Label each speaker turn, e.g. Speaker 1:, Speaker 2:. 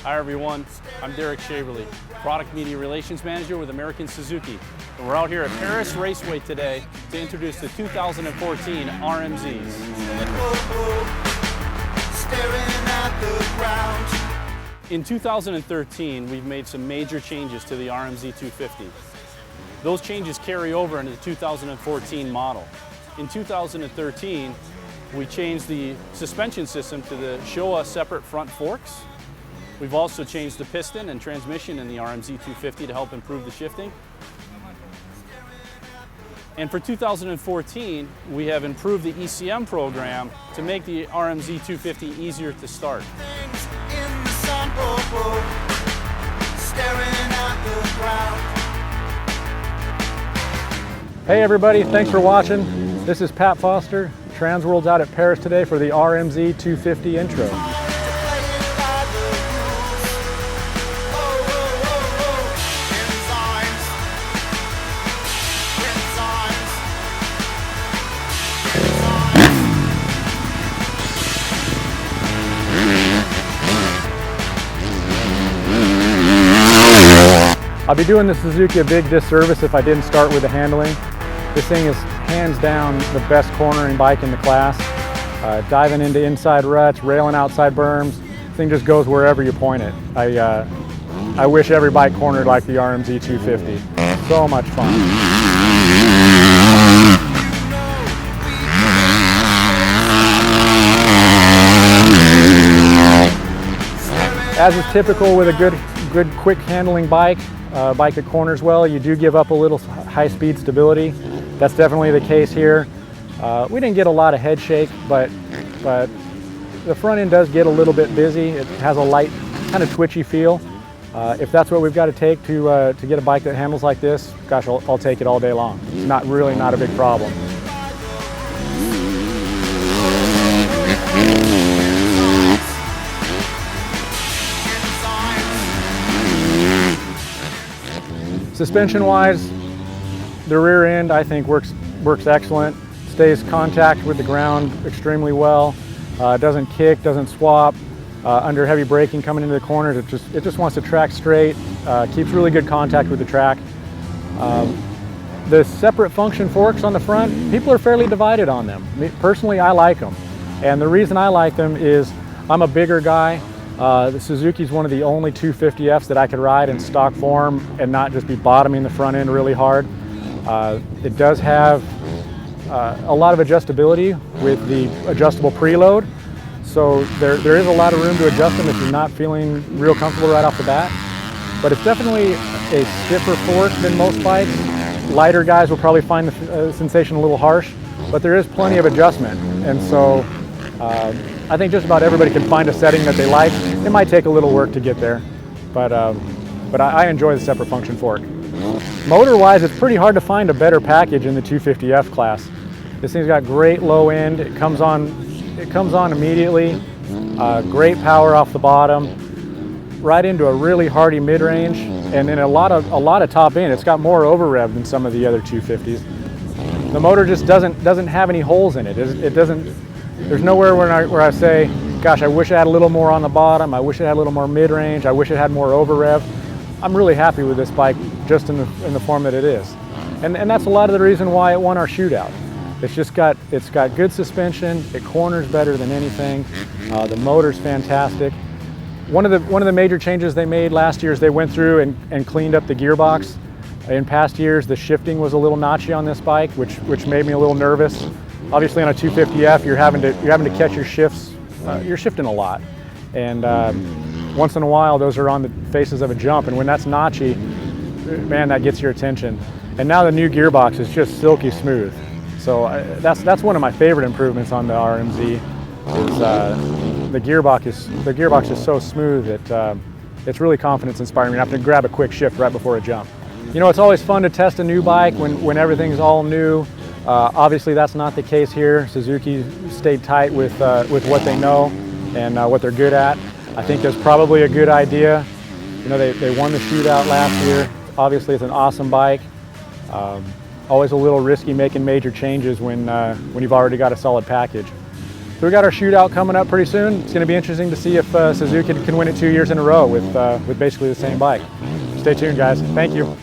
Speaker 1: Hi everyone, I'm Derek Shaverly, Product Media Relations Manager with American Suzuki. And we're out here at Paris Raceway today to introduce the 2014 RM-Zs. In 2013, we've made some major changes to the RM-Z250. Those changes carry over into the 2014 model. In 2013, we changed the suspension system to the Showa separate front forks. We've also changed the piston and transmission in the RM-Z250 to help improve the shifting. And for 2014, we have improved the ECM program to make the RM-Z250 easier to start.
Speaker 2: Hey everybody, thanks for watching. This is Pat Foster. TransWorld's out at Paris today for the RM-Z250 intro. I'll be doing the Suzuki a big disservice if I didn't start with the handling. This thing is hands down the best cornering bike in the class. Diving into inside ruts, railing outside berms, the thing just goes wherever you point it. I wish every bike cornered like the RM-Z250. So much fun. As is typical with a good quick handling bike, bike that corners well, you do give up a little high-speed stability. That's definitely the case here. We didn't get a lot of head shake, but the front end does get a little bit busy. It has a light, kind of twitchy feel. If that's what we've got to take to get a bike that handles like this, gosh, I'll take it all day long. It's not a big problem. Suspension-wise, the rear end I think works excellent. Stays contact with the ground extremely well. Doesn't kick, doesn't swap. Under heavy braking coming into the corners, it just wants to track straight. Keeps really good contact with the track. The separate function forks on the front, people are fairly divided on them. Personally, I like them, and the reason I like them is I'm a bigger guy. The Suzuki's one of the only 250Fs that I could ride in stock form and not just be bottoming the front end really hard. It does have a lot of adjustability with the adjustable preload, so there is a lot of room to adjust them if you're not feeling real comfortable right off the bat. But it's definitely a stiffer fork than most bikes. Lighter guys will probably find the sensation a little harsh, but there is plenty of adjustment, and so I think just about everybody can find a setting that they like. It might take a little work to get there, but I enjoy the separate function fork. Motor-wise, it's pretty hard to find a better package in the 250F class. This thing's got great low end. It comes on immediately. Great power off the bottom, right into a really hardy mid-range, and then a lot of top end. It's got more over rev than some of the other 250s. The motor just doesn't have any holes in it. There's nowhere where I say, gosh, I wish I had a little more on the bottom, I wish it had a little more mid-range, I wish it had more over rev. I'm really happy with this bike just in the form that it is. And that's a lot of the reason why it won our shootout. It's got good suspension, it corners better than anything, the motor's fantastic. One of the major changes they made last year is they went through and cleaned up the gearbox. In past years, the shifting was a little notchy on this bike, which made me a little nervous. Obviously on a 250F, you're having to catch your shifts. You're shifting a lot, and once in a while those are on the faces of a jump, and when that's notchy, man, that gets your attention. And now the new gearbox is just silky smooth. So that's one of my favorite improvements on the RM-Z. Is the gearbox is so smooth that it's really confidence inspiring. You have to grab a quick shift right before a jump. You know, it's always fun to test a new bike when everything's all new. Obviously that's not the case here. Suzuki stayed tight with what they know and what they're good at. I think that's probably a good idea. You know, they won the shootout last year. Obviously it's an awesome bike. Always a little risky making major changes when you've already got a solid package. So we got our shootout coming up pretty soon. It's going to be interesting to see if Suzuki can win it 2 years in a row with basically the same bike. Stay tuned, guys. Thank you.